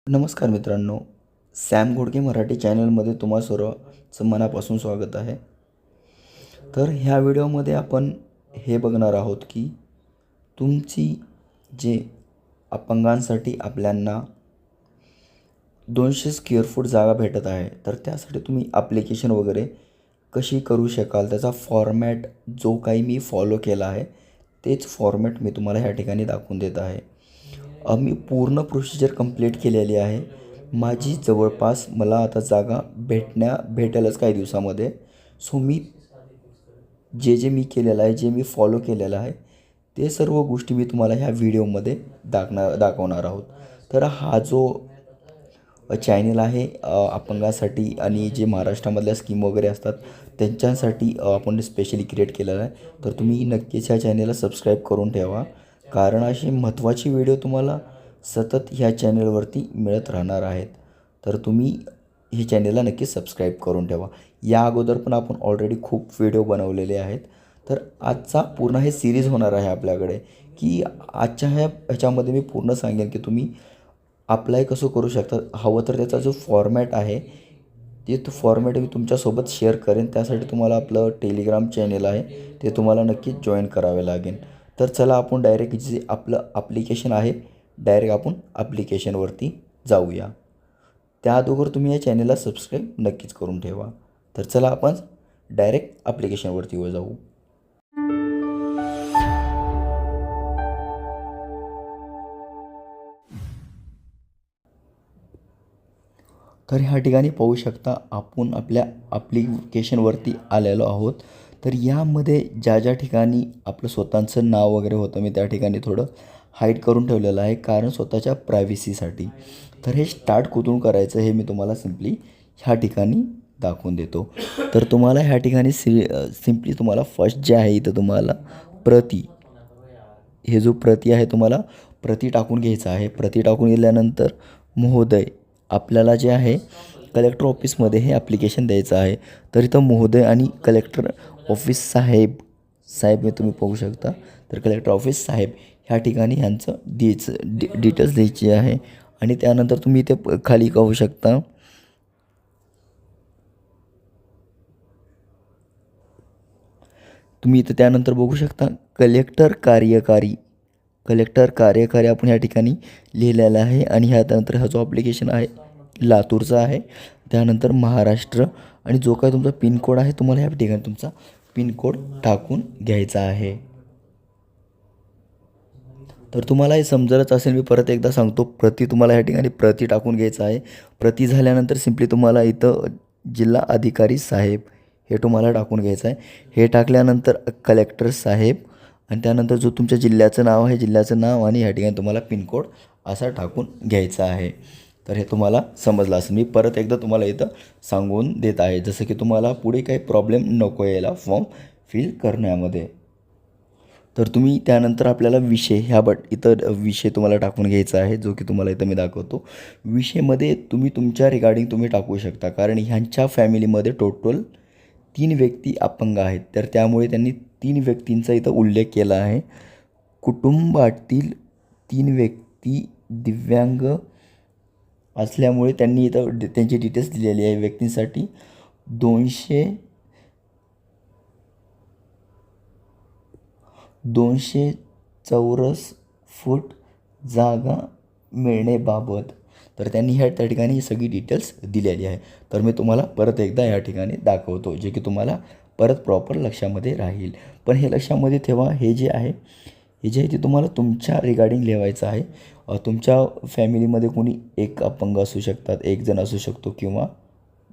नमस्कार मित्रांनो, सॅम घोडके मराठी चॅनलमध्ये तुम्हा सर्वचं मनापासून स्वागत आहे. तर ह्या व्हिडिओमध्ये आपण हे बघणार आहोत की तुमची जे अपंगांसाठी आपल्याला 200 स्क्वेअर फूट जागा भेटत आहे, तर त्यासाठी तुम्ही ॲप्लिकेशन वगैरे कशी करू शकाल, त्याचा फॉर्मॅट जो काही मी फॉलो केला आहे तेच फॉर्मॅट मी तुम्हाला ह्या ठिकाणी दाखवून देत आहे. मी पूर्ण प्रोसिजर कंप्लीट केलेली आहे. माझी जवळपास मला आता जागा भेटेलच काही दिवसामध्ये. सो मी जे मी केलेलं आहे, जे मी फॉलो केलेलं आहे, ते सर्व गोष्टी मी तुम्हाला ह्या व्हिडिओमध्ये दाखवणार आहोत. तर हा जो चॅनल आहे अपंगासाठी आणि जे महाराष्ट्रामधल्या स्कीम वगैरे असतात त्यांच्यासाठी आपण स्पेशली क्रिएट केलेलं आहे. तर तुम्ही नक्कीच ह्या चॅनलला सबस्क्राईब करून ठेवा, कारण अशी महत्त्वाची व्हिडिओ तुम्हाला सतत ह्या चॅनलवरती मिळत राहणार आहेत. तर तुम्ही हे चॅनलला नक्की सबस्क्राईब करून ठेवा. या अगोदर पण आपण ऑलरेडी खूप व्हिडिओ बनवलेले आहेत. तर आजचा पूर्ण हे सिरीज होणार आहे आपल्याकडे, की आजच्या ह्याच्यामध्ये मी पूर्ण सांगेन की तुम्ही अप्लाय कसं करू शकता. हवं तर त्याचा जो फॉर्मॅट आहे ते फॉर्मॅट मी तुमच्यासोबत शेअर करेन. त्यासाठी तुम्हाला आपलं टेलिग्राम चॅनल आहे ते तुम्हाला नक्कीच जॉईन करावे लागेल. तर चला आपण डायरेक्ट जे आपलं ॲप्लिकेशन आहे डायरेक्ट आपण ॲप्लिकेशनवरती जाऊया. त्या अगोदर तुम्ही या चॅनलला सबस्क्राईब नक्कीच करून ठेवा. तर चला आपण डायरेक्ट ॲप्लिकेशनवरती जाऊ. तर ह्या ठिकाणी पाहू शकता आपण आपल्या ॲप्लिकेशनवरती आलेलो आहोत. तर यामध्ये ज्या ठिकाणी आपलं स्वतःचं नाव वगैरे होतं मी त्या ठिकाणी थोडं हाईड करून ठेवलेलं आहे, कारण स्वतःच्या प्रायव्हसीसाठी. तर हे स्टार्ट कुठून करायचं हे मी तुम्हाला सिम्पली ह्या ठिकाणी दाखवून देतो. तर तुम्हाला ह्या ठिकाणी सिम्पली तुम्हाला फर्स्ट जे आहे इथं तुम्हाला प्रती, हे जो प्रती आहे तुम्हाला प्रती टाकून घ्यायचा आहे. प्रती टाकून गेल्यानंतर महोदय, आपल्याला जे आहे कलेक्टर ऑफिसमध्ये हे ॲप्लिकेशन द्यायचं आहे. तर इथं महोदय आणि कलेक्टर ऑफिस साहेब साहेब हे तुम्ही पाहू शकता. तर कलेक्टर ऑफिस साहेब ह्या ठिकाणी ह्यांचं डिटेल्स द्यायची आहे. आणि त्यानंतर तुम्ही इथे खाली पाहू शकता तुम्ही इथं त्यानंतर बघू शकता कलेक्टर कार्यकारी आपण ह्या ठिकाणी लिहिलेलं आहे. आणि ह्यानंतर हा जो ॲप्लिकेशन आहे लातूरचा आहे. त्यानंतर महाराष्ट्र आणि जो काही तुमचा पिनकोड आहे तुम्हाला ह्या ठिकाणी तुमचा पिनकोड टाकून घ्यायचा आहे. तर तुम्हाला हे समजलंच असेल, मी परत एकदा सांगतो. प्रती तुम्हाला ह्या ठिकाणी प्रती टाकून घ्यायचं आहे. प्रती झाल्यानंतर सिम्पली तुम्हाला इथं जिल्हा अधिकारी साहेब हे तुम्हाला टाकून घ्यायचं आहे. हे टाकल्यानंतर कलेक्टर साहेब आणि त्यानंतर जो तुमच्या जिल्ह्याचं नाव आहे जिल्ह्याचं नाव आणि ह्या ठिकाणी तुम्हाला पिनकोड असा टाकून घ्यायचा आहे. तर हे तुम्हाला समजलं असेल. मी परत एकदा तुम्हाला इथं सांगून देत आहे, जसं की तुम्हाला पुढे काही प्रॉब्लेम नको यायला फॉर्म फिल करण्यामध्ये. तर तुम्ही त्यानंतर आपल्याला विषय इथं विषय तुम्हाला टाकून घ्यायचा आहे, जो की तुम्हाला इथं मी दाखवतो. विषयमध्ये तुम्ही तुमच्या रिगार्डिंग तुम्ही टाकू शकता, कारण ह्यांच्या फॅमिलीमध्ये टोटल 3 व्यक्ती अपंग आहेत. तर त्यामुळे त्यांनी 3 व्यक्तींचा इथं उल्लेख केला आहे. कुटुंबातील 3 व्यक्ती दिव्यांग असल्यामुळे त्यांनी इथं त्यांची डिटेल्स दिलेली आहे. व्यक्तींसाठी 200 चौरस फूट जागा मिळण्याबाबत तर त्यांनी त्या ठिकाणी सगळी डिटेल्स दिलेली आहे. तर मी तुम्हाला परत एकदा या ठिकाणी दाखवतो, जे की तुम्हाला परत प्रॉपर लक्षामध्ये राहील. पण हे लक्षामध्ये ठेवा, हे जे आहे ते तुम्हाला तुमच्या रिगार्डिंग लिहायचं आहे. तुमच्या फॅमिलीमध्ये कोणी एक अपंग असू शकतात, एक जण असू शकतो किंवा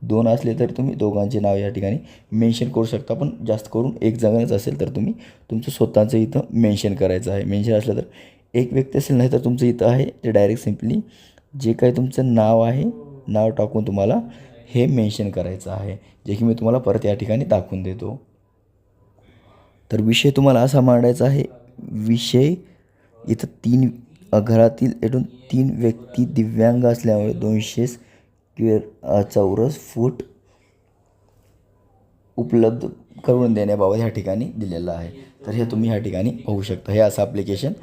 2 असले तर तुम्ही दोघांचे नाव या ठिकाणी मेन्शन करू शकता. पण जास्त करून एक जणच असेल तर तुम्ही तुमचं स्वतःचं इथं मेन्शन करायचं आहे. मेन्शन असलं तर एक व्यक्ती असेल, नाही तर तुमचं इथं आहे ते डायरेक्ट सिम्पली जे काही तुमचं नाव आहे नाव टाकून तुम्हाला हे मेन्शन करायचं आहे, जे की मी तुम्हाला परत या ठिकाणी दाखवून देतो. तर विषय तुम्हाला असा मांडायचा आहे. विषय इथं 3 घरातील एकूण 3 व्यक्ती दिव्यांग असल्यामुळे 200 चौरस फूट उपलब्ध करून देण्याबाबत ह्या ठिकाणी दिलेलं आहे. तर हे तुम्ही ह्या ठिकाणी पाहू शकता. हे असं ॲप्लिकेशन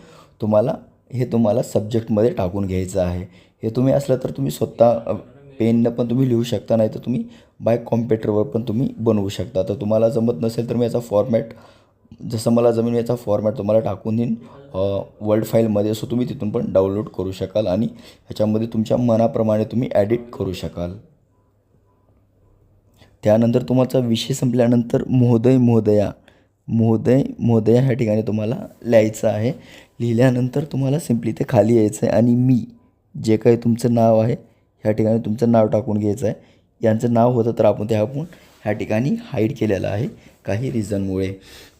तुम्हाला हे तुम्हाला सब्जेक्टमध्ये टाकून घ्यायचं आहे. हे तुम्ही असलं तर तुम्ही स्वतः पेननं पण तुम्ही लिहू शकता, नाही तर तुम्ही बाय कॉम्प्युटरवर पण तुम्ही बनवू शकता. तर तुम्हाला जमत नसेल तर मी याचा फॉर्मॅट जसं मला जमेल याचा फॉर्मॅट तुम्हाला टाकून देईन वर्ड फाईलमध्ये, सो तुम्ही तिथून पण डाउनलोड करू शकाल आणि ह्याच्यामध्ये तुमच्या मनाप्रमाणे तुम्ही ॲडिट करू शकाल. त्यानंतर तुमचा विषय संपल्यानंतर महोदया ह्या ठिकाणी तुम्हाला लिहायचं आहे. लिहिल्यानंतर तुम्हाला सिम्पली ते खाली यायचं आहे आणि मी जे काही तुमचं नाव आहे ह्या ठिकाणी तुमचं नाव टाकून घ्यायचं आहे. यांचं नाव होतं तर आपण ह्या ठिकाणी हाईड केलेलं आहे काही रिझनमुळे.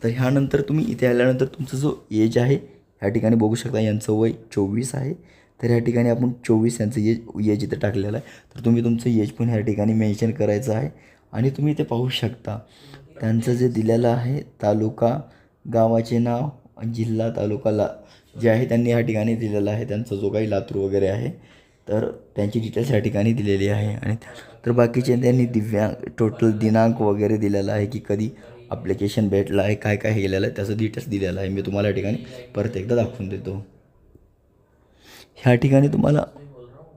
तर ह्यानंतर तुम्ही इथे आल्यानंतर तुमचं जो एज आहे ह्या ठिकाणी बघू शकता, यांचं वय 24 आहे. तर ह्या ठिकाणी आपण 24 यांचं एज इथं टाकलेलं आहे. तर तुम्ही तुमचं एज पण ह्या ठिकाणी मेन्शन करायचं आहे. आणि तुम्ही इथे पाहू शकता त्यांचं जे दिलेलं आहे तालुका, गावाचे नाव, जिल्हा, तालुका जे आहे त्यांनी ह्या ठिकाणी दिलेलं आहे. त्यांचा जो काही लातूर वगैरे आहे तर त्यांची डिटेल्स ह्या ठिकाणी दिलेली आहे. आणि तर बाकीचे त्यांनी टोटल दिनांक वगैरे दिलेला आहे की कधी ॲप्लिकेशन भेटलं आहे, काय काय गेलेलं आहे त्याचं डिटेल्स दिलेलं आहे. मी तुम्हाला या ठिकाणी परत एकदा दाखवून देतो. ह्या ठिकाणी तुम्हाला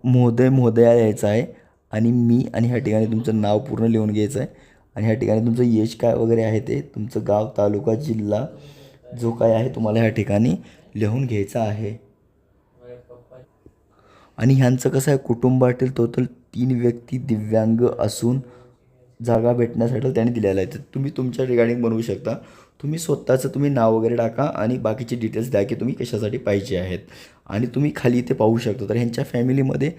महोदया यायचं आहे आणि मी आणि ह्या ठिकाणी तुमचं नाव पूर्ण लिहून घ्यायचं आहे. आणि ह्या ठिकाणी तुमचं एज काय वगैरे आहे ते तुमचं गाव, तालुका, जिल्हा जो काय आहे तुम्हाला ह्या ठिकाणी लिहून घ्यायचं आहे. आणि ह्यांचं कसं आहे, कुटुंबातील टोटल 3 व्यक्ती दिव्यांग असून जागा भेटण्यासाठी त्यांनी दिलेलं आहे. तर तुम्ही तुमच्या रिगार्डिंग बनवू शकता. तुम्ही स्वतःचं तुम्ही नाव वगैरे टाका आणि बाकीचे डिटेल्स द्या की तुम्ही कशासाठी पाहिजे आहेत. आणि तुम्ही खाली इथे पाहू शकता तर ह्यांच्या फॅमिलीमध्ये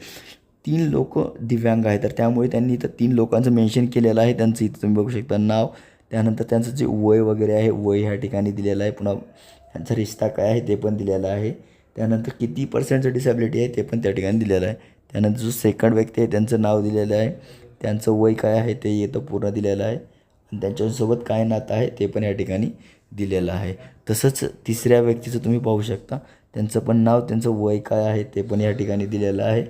3 लोक दिव्यांग आहेत. तर त्यामुळे त्यांनी इथं 3 लोकांचं मेन्शन केलेलं आहे. त्यांचं इथं तुम्ही बघू शकता नाव, त्यानंतर त्यांचं जे वय वगैरे आहे वय ह्या ठिकाणी दिलेलं आहे. पुन्हा त्यांचा रिश्ता काय आहे ते पण दिलेलं आहे. त्यानंतर किती % डिसॅबिलिटी आहे ते पण त्या ठिकाणी दिलेलं आहे. त्यानंतर जो सेकंड व्यक्ती आहे त्यांचं नाव दिलेलं आहे, त्यांचं वय काय आहे ते येतं पूर्ण दिलेलं आहे आणि त्यांच्यासोबत काय नातं आहे ते पण या ठिकाणी दिलेलं आहे. तसंच तिसऱ्या व्यक्तीचं तुम्ही पाहू शकता, त्यांचं पण नाव, त्यांचं वय काय आहे ते पण या ठिकाणी दिलेलं आहे.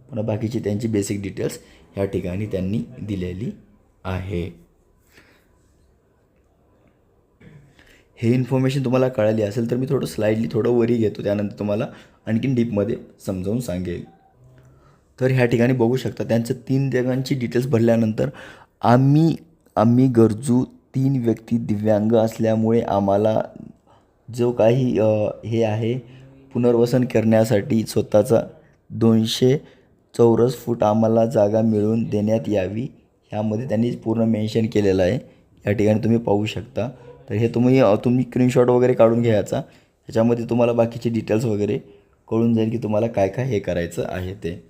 पुन्हा बाकीची त्यांची बेसिक डिटेल्स ह्या ठिकाणी त्यांनी दिलेली आहे. हे इन्फॉर्मेशन तुम्हाला कळाली असेल तर मी थोडं वरी घेतो, त्यानंतर तुम्हाला आणखीन डीपमध्ये समजावून सांगेल. तर ह्या ठिकाणी बघू शकता त्यांचं 3 जणांची डिटेल्स भरल्यानंतर आम्ही गरजू 3 व्यक्ती दिव्यांग असल्यामुळे आम्हाला जो काही हे आहे पुनर्वसन करण्यासाठी स्वतःचा 200 चौरस फूट आम्हाला जागा मिळवून देण्यात यावी, ह्यामध्ये त्यांनी पूर्ण मेन्शन केलेलं आहे. या ठिकाणी तुम्ही पाहू शकता. तर हे तुम्ही स्क्रीनशॉट वगैरे काढून घ्यायचा. ह्याच्यामध्ये तुम्हाला बाकीचे डिटेल्स वगैरे कळून जाईल की तुम्हाला काय काय हे करायचं आहे ते.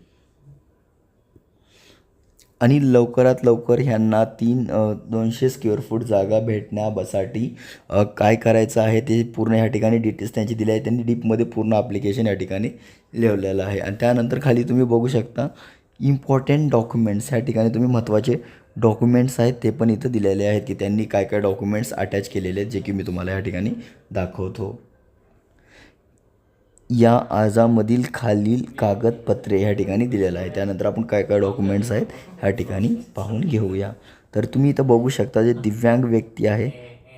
आणि लवकरात लवकर ह्यांना 200 स्क्वेअर फूट जागा भेटण्यासाठी काय करायचं आहे ते पूर्ण ह्या ठिकाणी डिटेल्स त्यांची दिले आहे. त्यांनी डीपमध्ये पूर्ण ॲप्लिकेशन या ठिकाणी लिहिलेलं आहे. आणि त्यानंतर खाली तुम्ही बघू शकता इम्पॉर्टंट डॉक्युमेंट्स, ह्या ठिकाणी तुम्ही महत्त्वाचे डॉक्युमेंट्स आहेत ते पण इथं दिलेले आहेत की त्यांनी काय काय डॉक्युमेंट्स अटॅच केलेले आहेत, जे की मी तुम्हाला या ठिकाणी दाखवतो. या अर्जामधील खालील कागदपत्रे ह्या ठिकाणी दिलेलं आहे. त्यानंतर आपण काय काय डॉक्युमेंट्स आहेत ह्या ठिकाणी पाहून घेऊया. तर तुम्ही इथं बघू शकता जे दिव्यांग व्यक्ती आहे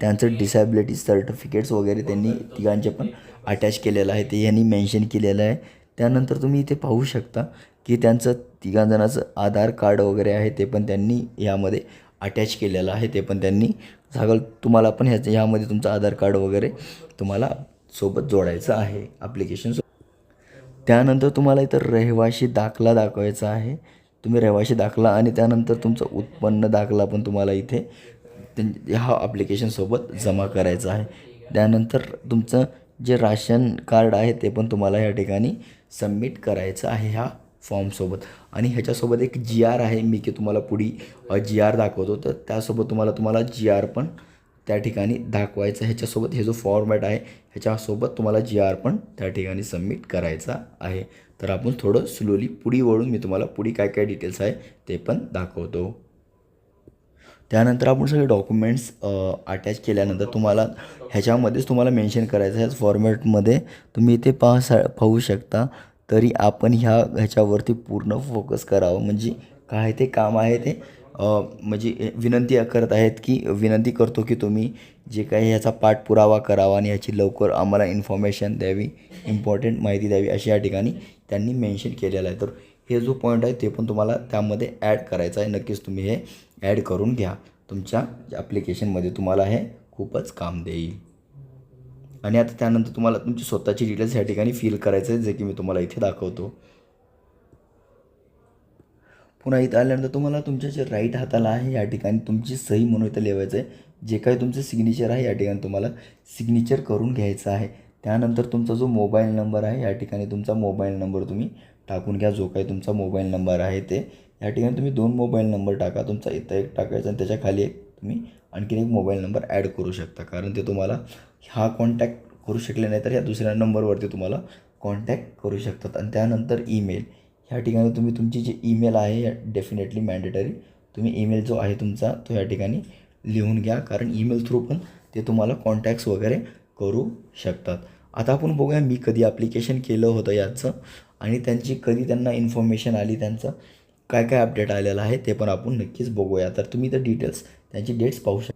त्यांचं डिसॅबिलिटी सर्टिफिकेट्स वगैरे त्यांनी तिघांचे पण अटॅच केलेलं आहे, ते यांनी मेन्शन केलेलं आहे. त्यानंतर तुम्ही इथे पाहू शकता की त्यांचं तिघांजणाचं आधार कार्ड वगैरे आहे ते पण त्यांनी ह्यामध्ये अटॅच केलेलं आहे. ते पण त्यांनी सांगाल तुम्हाला पण ह्यामध्ये तुमचं आधार कार्ड वगैरे तुम्हाला सोबत जोडायचं आहे ॲप्लिकेशन. त्यानंतर तुम्हाला इथं रहिवाशी दाखला दाखवायचा आहे. तुम्ही रहिवाशी दाखला आणि त्यानंतर तुमचं उत्पन्न दाखला पण तुम्हाला इथे ह्या ॲप्लिकेशनसोबत जमा करायचा आहे. त्यानंतर तुमचं जे राशन कार्ड आहे ते पण तुम्हाला ह्या ठिकाणी सबमिट करायचं आहे ह्या फॉर्मसोबत. आणि ह्याच्यासोबत एक GR आहे, मी की तुम्हाला पुढे GR दाखवतो, तर त्यासोबत तुम्हाला GR पण त्या ठिकाणी दाखवायचं. ह्याच्यासोबत हे जो फॉर्मॅट आहे ह्याच्यासोबत तुम्हाला GR पण त्या ठिकाणी सबमिट करायचा आहे. तर आपण थोडं स्लोली पुढे वळून मी तुम्हाला पुढे काय काय डिटेल्स आहे ते पण दाखवतो. त्यानंतर आपण सगळे डॉक्युमेंट्स अटॅच केल्यानंतर तुम्हाला ह्याच्यामध्येच तुम्हाला मेन्शन करायचं ह्याच फॉर्मॅटमध्ये तुम्ही इथे पाहू शकता. तरी आपण ह्याच्यावरती पूर्ण फोकस करावं, म्हणजे काय ते काम आहे ते म्हणजे विनंती करत आहेत की विनंती करतो की तुम्ही जे काही ह्याचा पाठपुरावा करावा आणि ह्याची लवकर आम्हाला इन्फॉर्मेशन द्यावी, इम्पॉर्टंट माहिती द्यावी अशी या ठिकाणी त्यांनी मेन्शन केलेलं आहे. तर हे जो पॉईंट आहे ते पण तुम्हाला त्यामध्ये ॲड करायचं आहे. नक्कीच तुम्ही हे ॲड करून घ्या तुमच्या ॲप्लिकेशनमध्ये, तुम्हाला हे खूपच काम देईल. आणि आता त्यानंतर तुम्हाला तुमची स्वतःची डिटेल्स या ठिकाणी फिल करायचं आहे, जे की मी तुम्हाला इथे दाखवतो. पुन्हा इथं आल्यानंतर तुम्हाला तुमच्या जे राईट हाताला आहे या ठिकाणी तुमची सही म्हणून इथं लिहायचं आहे. जे काही तुमचं सिग्नेचर आहे या ठिकाणी तुम्हाला सिग्नेचर करून घ्यायचं आहे. त्यानंतर तुमचा जो मोबाईल नंबर आहे या ठिकाणी तुमचा मोबाईल नंबर तुम्ही टाकून घ्या. जो काही तुमचा मोबाईल नंबर आहे ते या ठिकाणी तुम्ही 2 मोबाईल नंबर टाका. तुमचा इथं एक टाकायचा आणि त्याच्या खाली एक तुम्ही आणखीन एक मोबाईल नंबर ॲड करू शकता. कारण ते तुम्हाला हा कॉन्टॅक्ट करू शकले नाही तर या दुसऱ्या नंबरवरती तुम्हाला कॉन्टॅक्ट करू शकतात. आणि त्यानंतर ईमेल ह्या ठिकाणी तुम्ही तुमची जी ईमेल आहे डेफिनेटली मॅन्डेटरी तुम्ही ईमेल जो आहे तुमचा तो या ठिकाणी लिहून घ्या. कारण ईमेल थ्रू पण ते तुम्हाला कॉन्टॅक्ट्स वगैरे करू शकतात. आता आपण बघूया मी कधी ॲप्लिकेशन केलं होतं याचं आणि त्यांची कधी त्यांना इन्फॉर्मेशन आली, त्यांचं काय काय अपडेट आलेलं आहे ते पण आपण नक्कीच बघूया. तर तुम्ही इथं डिटेल्स त्यांची डेट्स पाहू शकता.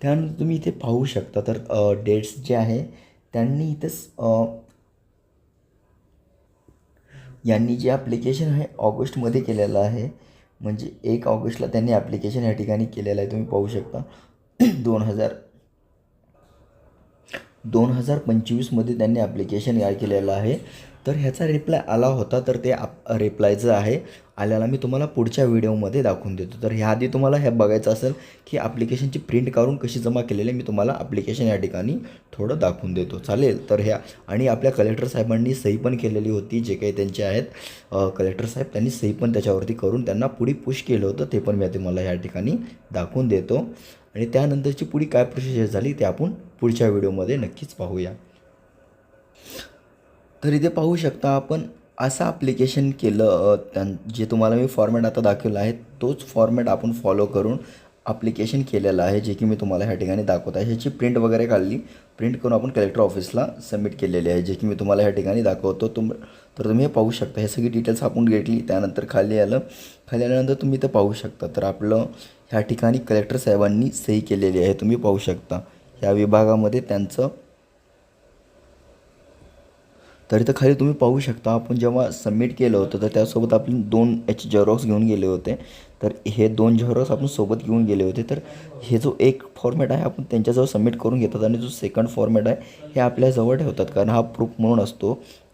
त्यानंतर तुम्ही इथे पाहू शकता तर डेट्स जे आहे त्यांनी इथंच यांनी जे ॲप्लिकेशन आहे ऑगस्टमध्ये केलेलं आहे. म्हणजे 1 ऑगस्टला त्यांनी ॲप्लिकेशन या ठिकाणी केलेलं आहे. तुम्ही पाहू शकता 2025मध्ये त्यांनी ॲप्लिकेशन या केलेलं आहे. तर ह्याचा रिप्लाय आला होता. तर ते रिप्लायचं आहे आल्याला मी तुम्हाला पुढच्या व्हिडिओमध्ये दाखवून देतो. तर ह्याआधी तुम्हाला हे बघायचं असेल की ॲप्लिकेशनची प्रिंट काढून कशी जमा केलेली आहे, मी तुम्हाला ॲप्लिकेशन या ठिकाणी थोडं दाखवून देतो, चालेल. तर ह्या आणि आपल्या कलेक्टर साहेबांनी सही पण केलेली होती. जे काही त्यांचे आहेत कलेक्टर साहेब त्यांनी सही पण त्याच्यावरती करून त्यांना पुढे पुश केलं होतं. ते पण मी तुम्हाला या ठिकाणी दाखवून देतो. आणि त्यानंतरची पुढे काय प्रोसेस झाली ते आपण पुढच्या व्हिडिओमध्ये नक्कीच पाहूया. तर इथे पाहू शकता आपण असं ॲप्लिकेशन केलं. जे तुम्हाला मी फॉर्मॅट आता दाखवला आहे तोच फॉर्मॅट आपण फॉलो करून ॲप्लिकेशन केलेलं आहे, जे की मी तुम्हाला ह्या ठिकाणी दाखवत आहे. ह्याची प्रिंट वगैरे काढली, प्रिंट करून आपण कलेक्टर ऑफिसला सबमिट केलेली आहे, जे की मी तुम्हाला ह्या ठिकाणी दाखवतो. तर तुम्ही हे पाहू शकता. हे सगळी डिटेल्स आपण घेतली. त्यानंतर खाली आल्यानंतर तुम्ही इथं पाहू शकता. तर आपलं ह्या ठिकाणी कलेक्टर साहेबांनी सही केलेली आहे, तुम्ही पाहू शकता. ह्या विभागामध्ये त्यांचं तर इथं खाली तुम्ही पाहू शकता. आपण जेव्हा सबमिट केलं होतं तर त्यासोबत आपण 2 याचे झेरॉक्स घेऊन गेले होते. तर हे 2 झेरॉक्स आपण सोबत घेऊन गेले होते. तर हे जो एक फॉर्मॅट आहे आपण त्यांच्याजवळ सबमिट करून घेतात आणि जो सेकंड फॉर्मॅट आहे हे आपल्याजवळ ठेवतात. कारण हा प्रूफ म्हणून असतो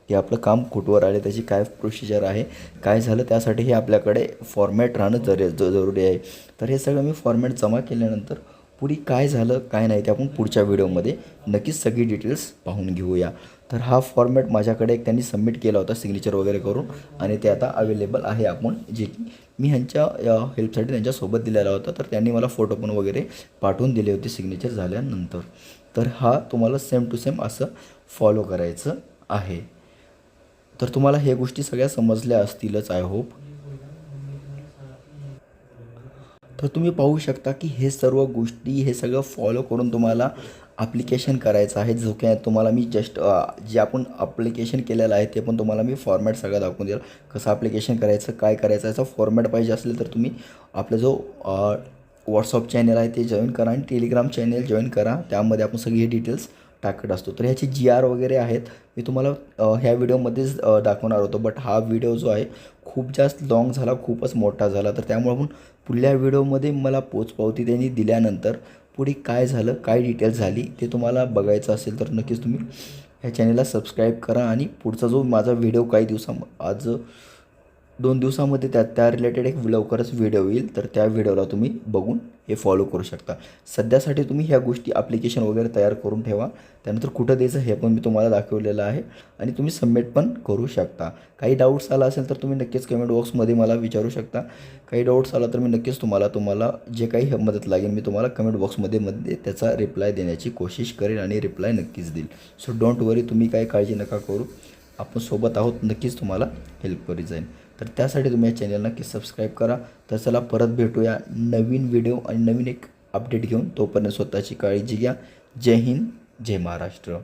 की आपलं काम कुठवर आले, त्याची काय प्रोसिजर आहे, काय झालं, त्यासाठी हे आपल्याकडे फॉर्मॅट राहणं जरुरी आहे. तर हे सगळं मी फॉर्मॅट जमा केल्यानंतर पुढे काय झालं काय नाही ते आपण पुढच्या व्हिडिओमध्ये नक्कीच सगळी डिटेल्स पाहून घेऊया. तर हा फॉर्मॅट माझ्याकडे एक त्यांनी सबमिट केला होता सिग्नेचर वगैरे करून आणि ते आता अवेलेबल आहे. आपण जे की मी ह्यांच्या हेल्पसाठी त्यांच्यासोबत दिलेला होता. तर त्यांनी मला फोटो पण वगैरे पाठवून दिले होते सिग्नेचर झाल्यानंतर. तर हा तुम्हाला सेम टू सेम असं फॉलो करायचं आहे. तर तुम्हाला हे गोष्टी सगळ्या समजल्या असतीलच आय होप. तर तुम्ही पाहू शकता की हे सर्व गोष्टी हे सगळं फॉलो करून तुम्हाला ॲप्लिकेशन करायचं आहे. जो काय तुम्हाला मी जस्ट जे आपण ॲप्लिकेशन केलेलं आहे ते पण तुम्हाला मी फॉर्मॅट सगळं दाखवून दिला. कसं ॲप्लिकेशन करायचं, काय करायचं, याचा फॉर्मॅट पाहिजे असेल तर तुम्ही आपला जो व्हॉट्सअप चॅनल आहे ते जॉईन करा आणि टेलिग्राम चॅनल जॉईन करा. त्यामध्ये आपण सगळी डिटेल्स टाकत असतो. तर ह्याची GR वगैरे आहेत मी तुम्हाला ह्या व्हिडिओमध्येच दाखवणार होतो. बट हा व्हिडिओ जो आहे खूप जास्त लाँग झाला, खूपच मोठा झाला. तर त्यामुळे आपण पुढल्या व्हिडिओमध्ये मला पोचपावती त्यांनी दिल्यानंतर पुढे काय झालं, काय डिटेल्स झाली ते तुम्हाला बघायचं असेल तर नक्कीच तुम्ही ह्या चॅनलला सबस्क्राईब करा. आणि पुढचा जो माझा व्हिडिओ काही आज 2 दिवसामध्ये त्या रिलेटेड एक लवकरच व्हिडिओ येईल. तर त्या व्हिडिओला तुम्ही बघून हे फॉलो करू शकता. सध्यासाठी तुम्ही ह्या गोष्टी ॲप्लिकेशन वगैरे तयार करून ठेवा. त्यानंतर कुठं द्यायचं हे पण मी तुम्हाला दाखवलेलं आहे आणि तुम्ही सबमिट पण करू शकता. काही डाऊट्स आला असेल तर तुम्ही नक्कीच कमेंट बॉक्समध्ये मला विचारू शकता. काही डाऊट्स आला तर मी नक्कीच तुम्हाला जे काही मदत लागेल मी तुम्हाला कमेंट बॉक्समध्ये त्याचा रिप्लाय देण्याची कोशिश करेन आणि रिप्लाय नक्कीच देईल. सो डोंट वरी, तुम्ही काही काळजी नका करू. आपण सोबत आहोत, नक्कीच तुम्हाला हेल्प करी जाईल. तर त्यासाठी तुम्ही या चॅनल नक्की सबस्क्राईब करा. तर चला परत भेटूया नवीन व्हिडिओ आणि नवीन एक अपडेट घेऊन. तोपर्यंत स्वतःची काळजी घ्या. जय हिंद, जय महाराष्ट्र.